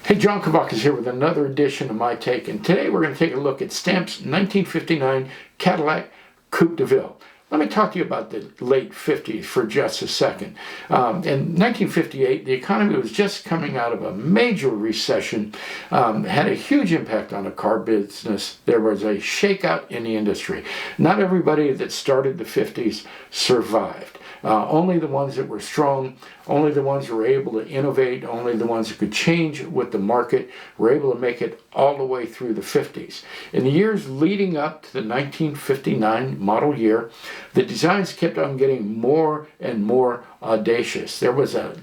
Hey, John Kabak is here with another edition of My Take, and today we're going to take a look at Stamp's 1959 Cadillac Coupe deVille. Let me talk to you about the late 50s for just a second. In 1958, the economy was just coming out of a major recession, had a huge impact on the car business. There was a shakeout in the industry. Not everybody that started the 50s survived. Only the ones that were strong, only the ones who were able to innovate, only the ones who could change with the market were able to make it all the way through the 50s. In the years leading up to the 1959 model year, the designs kept on getting more and more audacious. There was a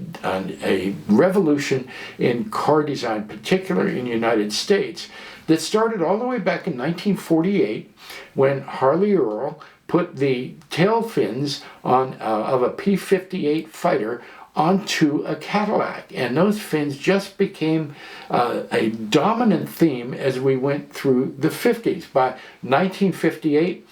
revolution in car design, particularly in the United States, that started all the way back in 1948 when Harley Earl put the tail fins of a P-58 fighter onto a Cadillac, and those fins just became a dominant theme as we went through the 50s. By 1958,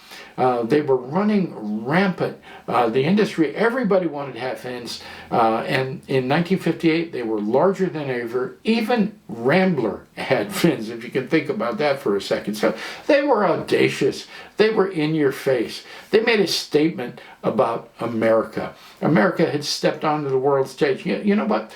they were running rampant. The industry, everybody wanted to have fins, and in 1958 they were larger than ever. Even Rambler had fins, if you can think about that for a second. So they were audacious. They were in your face. They made a statement about America. America had stepped onto the world stage. You know what?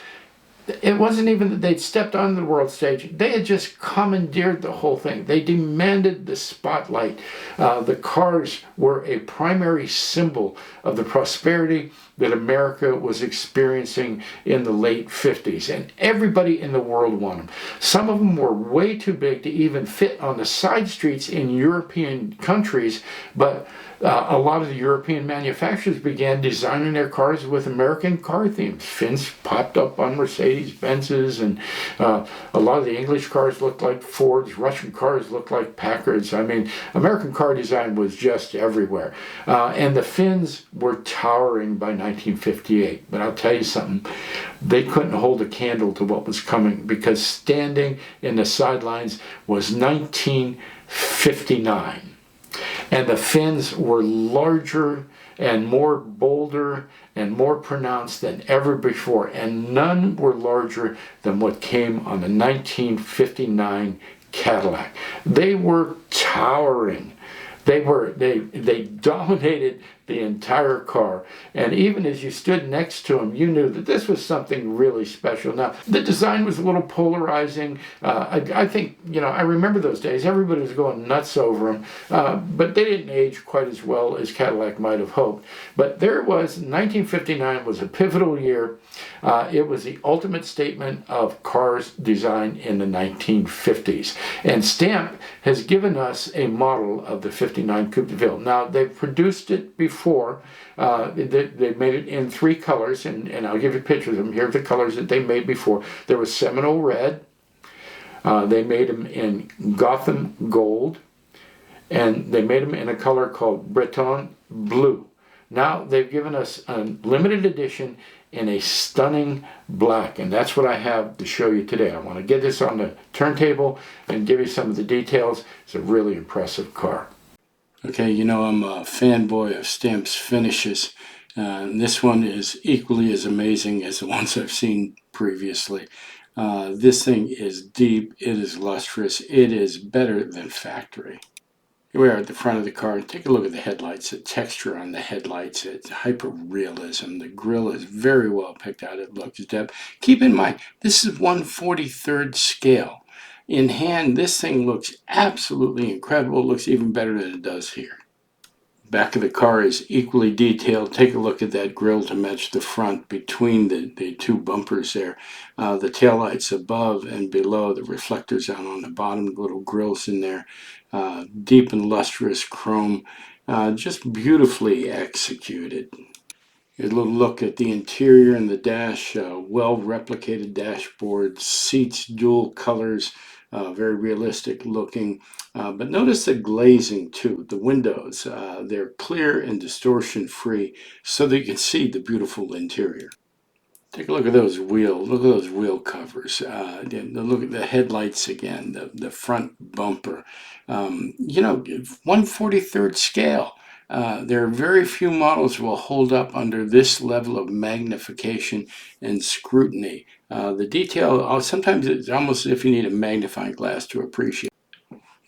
It wasn't even that they'd stepped onto the world stage. They had just commandeered the whole thing. They demanded the spotlight. The cars were a primary symbol of the prosperity that America was experiencing in the late 50s. And everybody in the world wanted them. Some of them were way too big to even fit on the side streets in European countries, but a lot of the European manufacturers began designing their cars with American car themes. Fins popped up on Mercedes-Benzes, and a lot of the English cars looked like Fords. Russian cars looked like Packards. I mean, American car design was just everywhere. And the fins were towering by 1958. But I'll tell you something, they couldn't hold a candle to what was coming, because standing in the sidelines was 1959. And the fins were larger and more bolder and more pronounced than ever before. And none were larger than what came on the 1959 Cadillac. They were towering. They dominated the entire car. And even as you stood next to them, you knew that this was something really special. Now, the design was a little polarizing. I think, I remember those days. Everybody was going nuts over them. But they didn't age quite as well as Cadillac might have hoped. But there it was. 1959 was a pivotal year. It was the ultimate statement of cars design in the 1950s. And Stamp has given us a model of the 59 Coupe deVille. Now, they've produced it before. They made it in 3 colors, and I'll give you pictures of them. Here are the colors that they made before. There was Seminole Red. They made them in Gotham Gold. And they made them in a color called Breton Blue. Now they've given us a limited edition in a stunning black, and that's what I have to show you today. I want to get this on the turntable and give you some of the details. It's a really impressive car. Okay, I'm a fanboy of Stamp's finishes. This one is equally as amazing as the ones I've seen previously. This thing is deep, it is lustrous, it is better than factory. Here we are at the front of the car. Take a look at the headlights, the texture on the headlights, it's hyper-realism. The grille is very well picked out, it looks depth. Keep in mind, this is 1/43rd scale. In hand, this thing looks absolutely incredible. It looks even better than it does here. Back of the car is equally detailed. Take a look at that grille to match the front between the 2 bumpers there. The taillights above and below, the reflectors down on the bottom, the little grills in there. Deep and lustrous chrome, just beautifully executed. A little look at the interior and the dash, well replicated dashboard, seats, dual colors, very realistic looking. But notice the glazing too. The windows, they're clear and distortion free so that you can see the beautiful interior. Take a look at those wheels. Look at those wheel covers. Look at the headlights again, the front bumper. 1/43rd scale. There are very few models will hold up under this level of magnification and scrutiny. The detail, sometimes it's almost as if you need a magnifying glass to appreciate.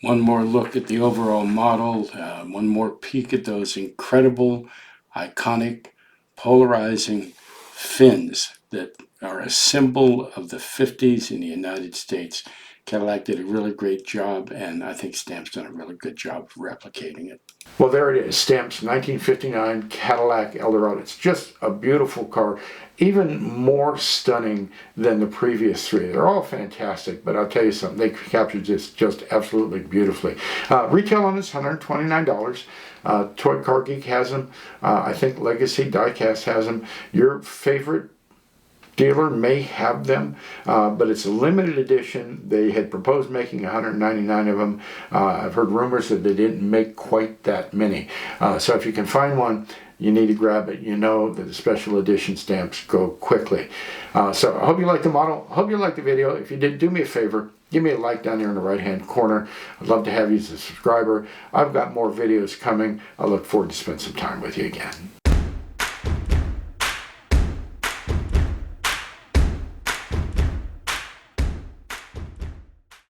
One more look at the overall model, one more peek at those incredible, iconic, polarizing fins that are a symbol of the 50s in the United States. Cadillac did a really great job, and I think Stamp's done a really good job of replicating it. Well, there it is, Stamp's 1959 Cadillac Eldorado. It's just a beautiful car, even more stunning than the previous three. They're all fantastic, but I'll tell you something, they captured this just absolutely beautifully. Retail on this, $129. Toy Car Geek has them. I think Legacy Diecast has them. Your favorite dealer may have them, but it's a limited edition. They had proposed making 199 of them. I've heard rumors that they didn't make quite that many. So if you can find one, you need to grab it. You know that the special edition stamps go quickly. So I hope you liked the model. I hope you liked the video. If you did, do me a favor. Give me a like down there in the right-hand corner. I'd love to have you as a subscriber. I've got more videos coming. I look forward to spend some time with you again.